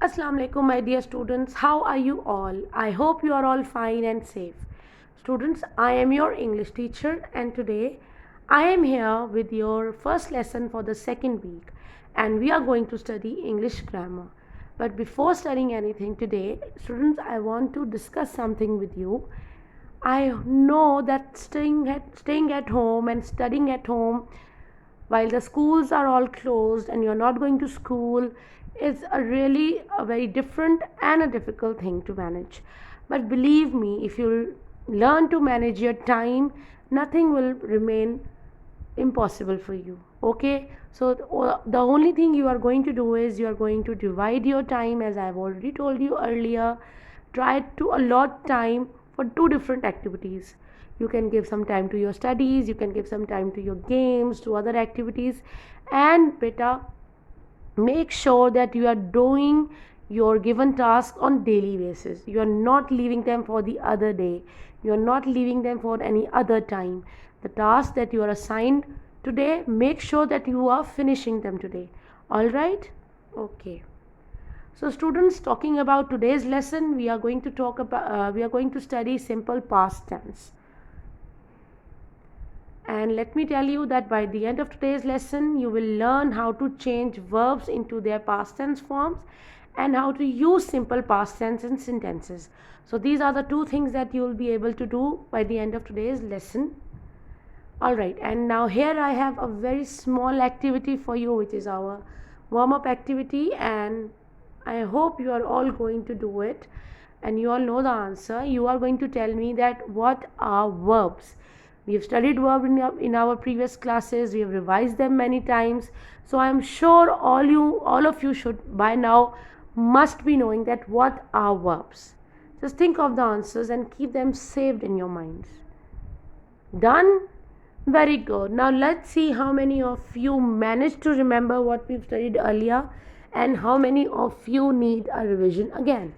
Assalamu alaikum, my dear students. How are you all? I hope you are all fine and safe. Students, I am your English teacher, and today I am here with your first lesson for the second week, and we are going to study English grammar. But before studying anything today, students, I want to discuss something with you. I know that staying at home and studying at home while the schools are all closed and you're not going to school is a very different and a difficult thing to manage. But believe me, if you learn to manage your time, nothing will remain impossible for you. Okay, so the only thing you are going to do is you are going to divide your time, as I've already told you earlier. Try to allot time for two different activities. You can give some time to your studies, you can give some time to your games, to other activities, and beta, make sure that you are doing your given task on daily basis. You are not leaving them for the other day, you are not leaving them for any other time. The task that you are assigned today, make sure that you are finishing them today. All right? Okay. So students, talking about today's lesson, we are going to study simple past tense. And let me tell you that by the end of today's lesson, you will learn how to change verbs into their past tense forms and how to use simple past tense in sentences. So these are the two things that you will be able to do by the end of today's lesson. Alright, and now here I have a very small activity for you, which is our warm-up activity, and I hope you are all going to do it and you all know the answer. You are going to tell me that what are verbs. We have studied verb in our previous classes, we have revised them many times, so I am sure all of you should by now must be knowing that what are verbs. Just think of the answers and keep them saved in your minds. Done? Very good. Now let's see how many of you managed to remember what we've studied earlier and how many of you need a revision again.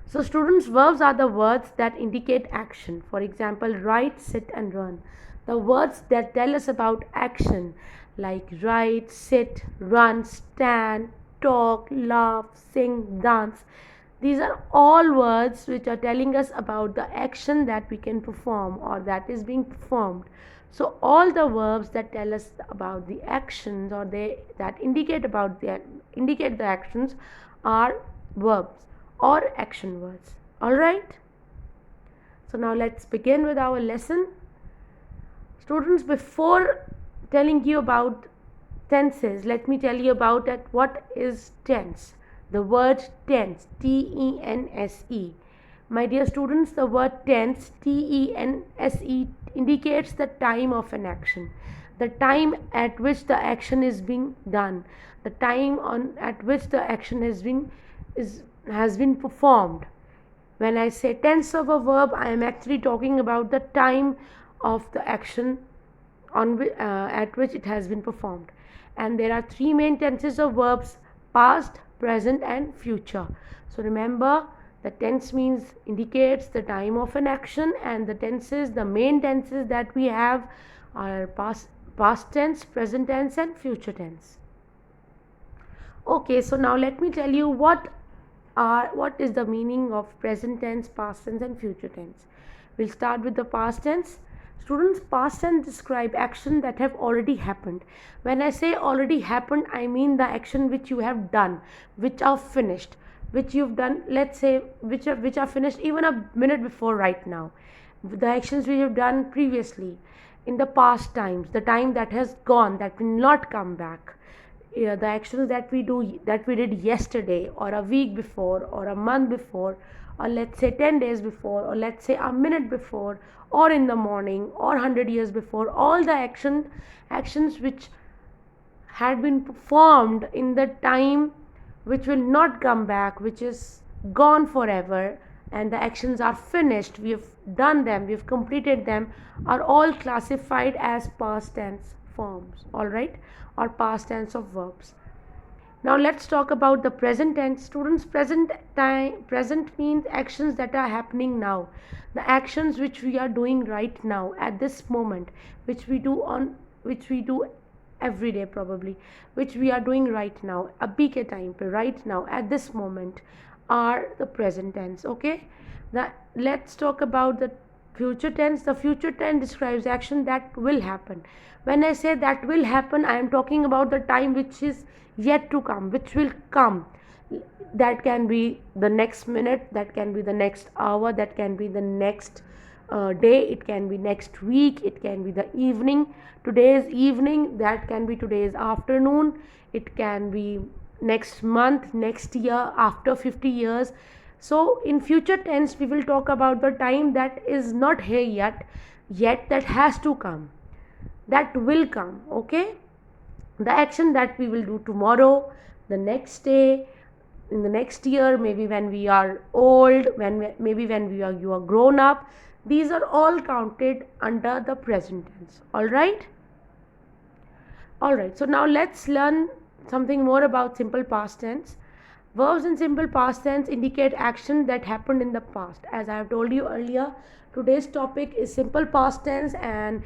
So students, verbs are the words that indicate action. For example, write, sit and run. The words that tell us about action, like write, sit, run, stand, talk, laugh, sing, dance. These are all words which are telling us about the action that we can perform or that is being performed. So all the verbs that tell us about the actions or that indicate the actions are verbs or action words. Alright? So now let's begin with our lesson. Students, before telling you about tenses, let me tell you about what is tense. The word tense, T-E-N-S-E. My dear students, the word tense, T-E-N-S-E, indicates the time of an action, the time at which the action is being done, the time at which the action has been performed. When I say tense of a verb, I am actually talking about the time of the action at which it has been performed. And there are three main tenses of verbs: past, present and future. So remember, the tense indicates the time of an action, and the main tenses that we have are past tense, present tense and future tense. Okay, so now let me tell you what is the meaning of present tense, past tense and future tense. We'll start with the past tense. Students, past tense describe action that have already happened. When I say already happened, I mean the action which you have done, which are finished, which you've done, let's say, which are finished even a minute before right now. The actions we have done previously, in the past times, the time that has gone, that will not come back. The actions that we did yesterday or a week before or a month before, or let's say 10 days before, or let's say a minute before, or in the morning, or 100 years before. All the actions which had been performed in the time which will not come back, which is gone forever, and the actions are finished, we have done them, we have completed them, are all classified as past tense forms. Alright, or past tense of verbs. Now let's talk about the present tense. Students, present means actions that are happening now, the actions which we are doing right now at this moment, which we do every day probably, which we are doing right now, abhi ke time pe, right now at this moment, are the present tense. Okay, let's talk about the future tense. The future tense describes action that will happen. When I say that will happen, I am talking about the time which is yet to come, which will come. That can be the next minute, that can be the next hour, that can be the next day, it can be next week, it can be the evening, today's evening, that can be today's afternoon, it can be next month, next year, after 50 years. So in future tense we will talk about the time that is not here yet that has to come, that will come. Okay, the action that we will do tomorrow, the next day, in the next year, maybe when we are old, maybe when you are grown up, these are all counted under the present tense. All right, so now let's learn something more about simple past tense. Verbs in simple past tense indicate action that happened in the past. As I have told you earlier, today's topic is simple past tense, and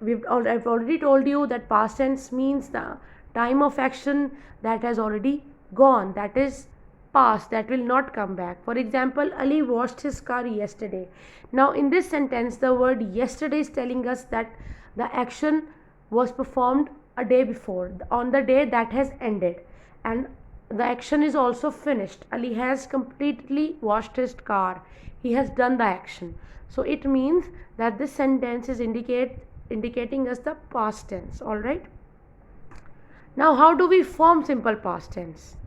I've already told you that past tense means the time of action that has already gone, that is past, that will not come back. For example, Ali washed his car yesterday. Now in this sentence, the word yesterday is telling us that the action was performed a day before, on the day that has ended, and the action is also finished. Ali has completely washed his car, he has done the action. So it means that this sentence is indicating us the past tense. All right, now how do we form simple past tense?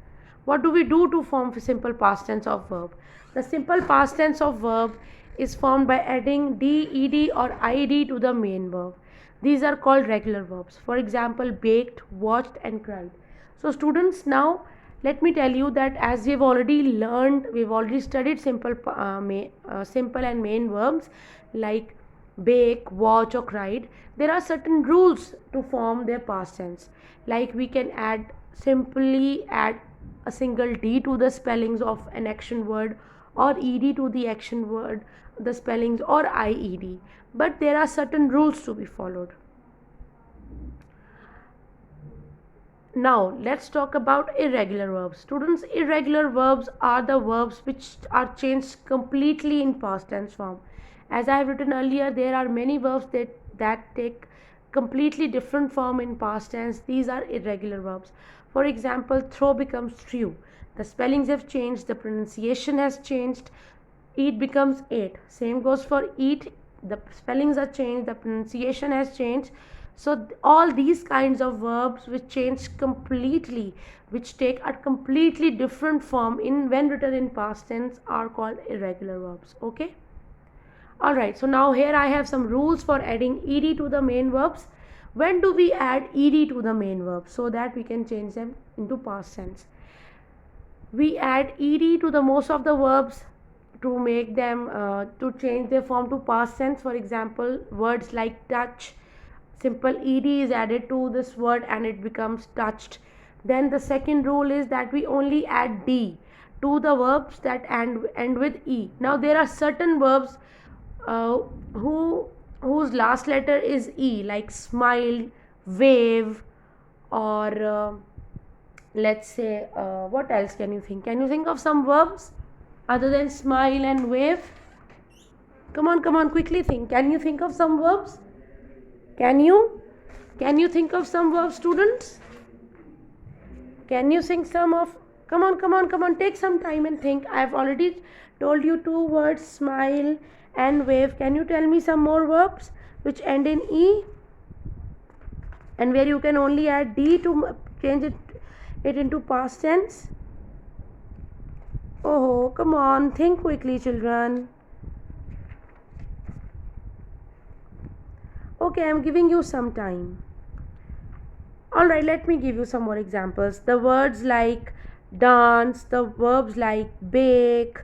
What do we do to form simple past tense of verb? The simple past tense of verb is formed by adding d, ed or id to the main verb. These are called regular verbs. For example, baked, watched and cried. So students, now let me tell you that as we've already studied simple and main verbs like bake, watch or cried. There are certain rules to form their past tense. Like we can simply add a single d to the spellings of an action word, or ed to the action word, the spellings, or ied. But there are certain rules to be followed. Now let's talk about irregular verbs. Students, irregular verbs are the verbs which are changed completely in past tense form. As I have written earlier, there are many verbs that take completely different form in past tense. These are irregular verbs. For example, throw becomes threw. The spellings have changed, the pronunciation has changed. Eat becomes ate. Same goes for eat. The spellings are changed, the pronunciation has changed. So all these kinds of verbs which change completely, which take a completely different form when written in past tense, are called irregular verbs. Okay. Alright, so now here I have some rules for adding ed to the main verbs. When do we add ed to the main verbs so that we can change them into past tense? We add ed to the most of the verbs to make them to change their form to past tense. For example, words like touch, simple ed is added to this word and it becomes touched. Then the second rule is that we only add d to the verbs that end with e. Now there are certain verbs whose last letter is e, like smile, wave, or let's say what else can you think? Can you think of some verbs other than smile and wave? Come on, quickly think. Can you think of some verbs? Can you think of some verbs, students? Can you think some of? Come on, take some time and think. I've already told you two words, smile and wave. Can you tell me some more verbs which end in e and where you can only add d to change it into past tense? Oh, come on, think quickly, children. Okay, I'm giving you some time. Alright, let me give you some more examples. The words like dance, the verbs like bake,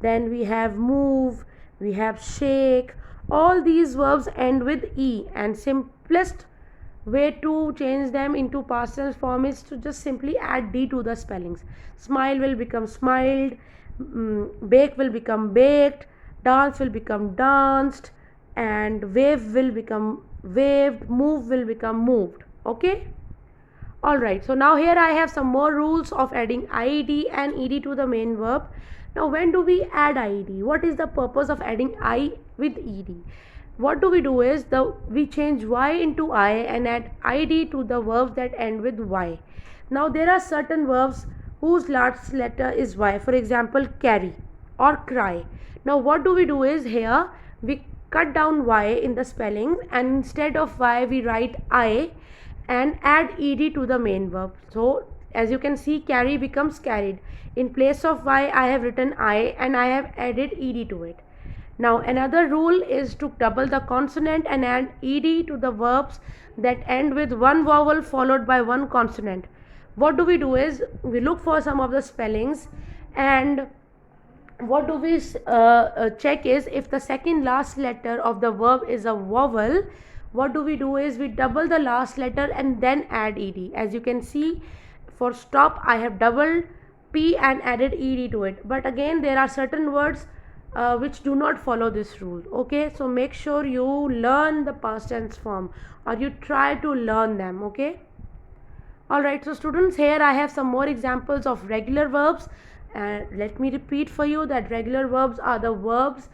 then we have move, we have shake. All these verbs end with e, and simplest way to change them into past tense form is to just simply add d to the spellings. Smile will become smiled, bake will become baked, dance will become danced, and wave will become waved, move will become moved. Okay. Alright, so now here I have some more rules of adding IED and ED to the main verb. Now when do we add IED? What is the purpose of adding I with ED? What do we do is we change Y into I and add IED to the verbs that end with Y. Now there are certain verbs whose last letter is Y. For example, carry or cry. Now what do we do is here we cut down Y in the spelling, and instead of Y we write I and add ed to the main verb. So as you can see, carry becomes carried. In place of Y I have written I and I have added ed to it. Now another rule is to double the consonant and add ed to the verbs that end with one vowel followed by one consonant. What do we do is we look for some of the spellings, and what do we check is if the second last letter of the verb is a vowel. What do we do is we double the last letter and then add ed. As you can see, for stop I have doubled p and added ed to it, but again there are certain words which do not follow this rule. Okay, so make sure you learn the past tense form, or you try to learn them. Okay. Alright, so students, here I have some more examples of regular verbs. Let me repeat for you that regular verbs are the verbs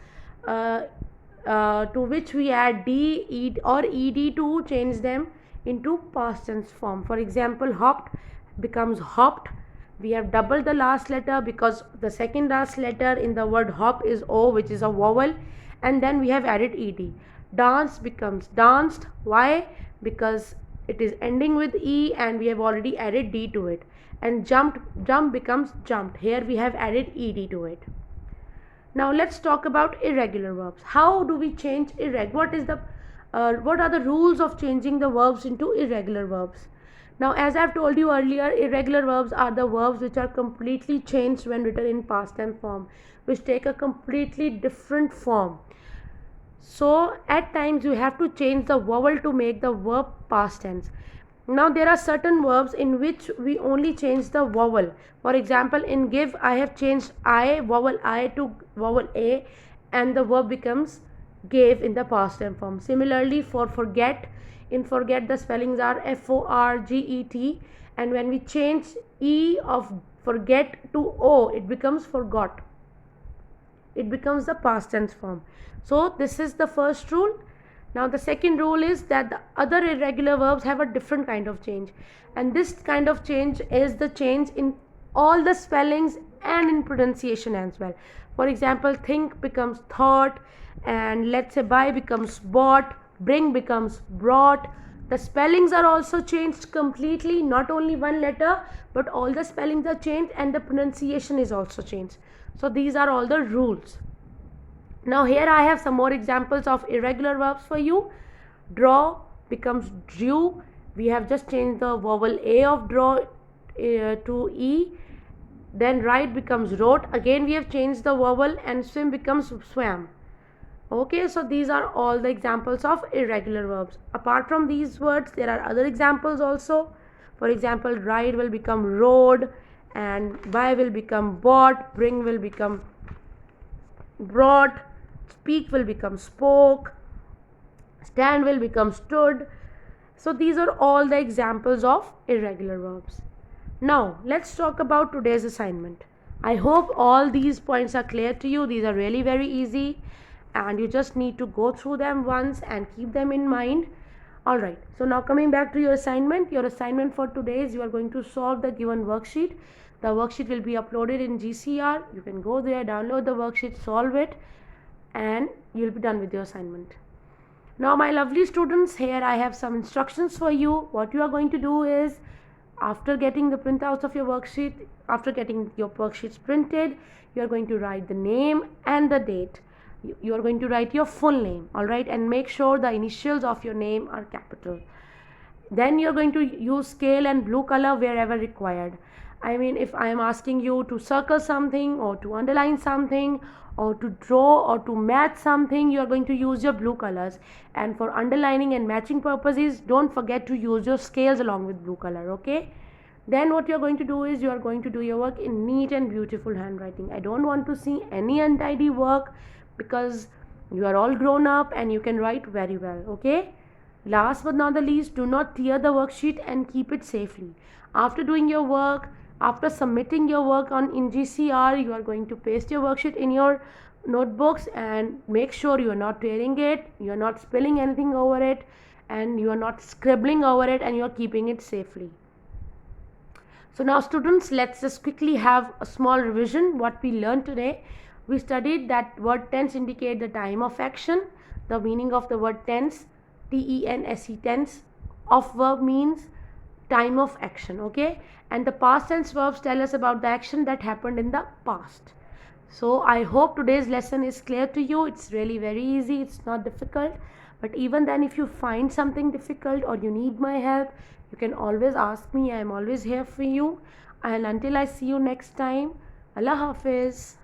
to which we add d, ed or ed to change them into past tense form. For example, hopped becomes hopped. We have doubled the last letter because the second last letter in the word hop is O, which is a vowel, and then we have added ed. Dance becomes danced. Why? Because it is ending with e and we have already added d to it. And jump becomes jumped. Here we have added ed to it. Now let's talk about irregular verbs. How do we change what are the rules of changing the verbs into irregular verbs? Now, as I've told you earlier, irregular verbs are the verbs which are completely changed when written in past tense form, which take a completely different form. So at times you have to change the vowel to make the verb past tense. Now there are certain verbs in which we only change the vowel. For example, in give I have changed vowel I to vowel A, and the verb becomes gave in the past tense form. Similarly for forget, in forget the spellings are forget, and when we change E of forget to O, it becomes forgot. It becomes the past tense form. So this is the first rule. Now the second rule is that the other irregular verbs have a different kind of change, and this kind of change is the change in all the spellings and in pronunciation as well. For example, think becomes thought, and let's say buy becomes bought, bring becomes brought. The spellings are also changed completely, not only one letter, but all the spellings are changed and the pronunciation is also changed. So these are all the rules. Now here I have some more examples of irregular verbs for you. Draw becomes drew. We have just changed the vowel A of draw to E. Then write becomes wrote. Again we have changed the vowel, and swim becomes swam. Okay, so these are all the examples of irregular verbs. Apart from these words, there are other examples also. For example, ride will become rode, and buy will become bought, bring will become brought, speak will become spoke, stand will become stood. So these are all the examples of irregular verbs. Now let's talk about today's assignment. I hope all these points are clear to you. These are really very easy, and you just need to go through them once and keep them in mind. Alright, so now coming back to your assignment for today is you are going to solve the given worksheet. The worksheet will be uploaded in GCR. You can go there, download the worksheet, solve it, and you'll be done with your assignment. Now my lovely students, here I have some instructions for you. What you are going to do is, after getting the printouts of your worksheet, after getting your worksheets printed, you are going to write the name and the date. You are going to write your full name, alright, and make sure the initials of your name are capital. Then you are going to use scale and blue color wherever required. I mean, if I am asking you to circle something or to underline something or to draw or to match something, you are going to use your blue colors. And for underlining and matching purposes, don't forget to use your scales along with blue color, okay? Then what you are going to do is you are going to do your work in neat and beautiful handwriting. I don't want to see any untidy work, because you are all grown up and you can write very well, okay? Last but not the least, do not tear the worksheet and keep it safely. After doing your work, after submitting your work in GCR, you are going to paste your worksheet in your notebooks and make sure you are not tearing it, you are not spilling anything over it, and you are not scribbling over it, and you are keeping it safely. So now students, let's just quickly have a small revision what we learned today. We studied that word tense indicate the time of action. The meaning of the word tense, TENSE, tense of verb means time of action, okay? And the past tense verbs tell us about the action that happened in the past. So I hope today's lesson is clear to you. It's really very easy, it's not difficult. But even then, if you find something difficult or you need my help, you can always ask me. I am always here for you. And until I see you next time, Allah Hafiz.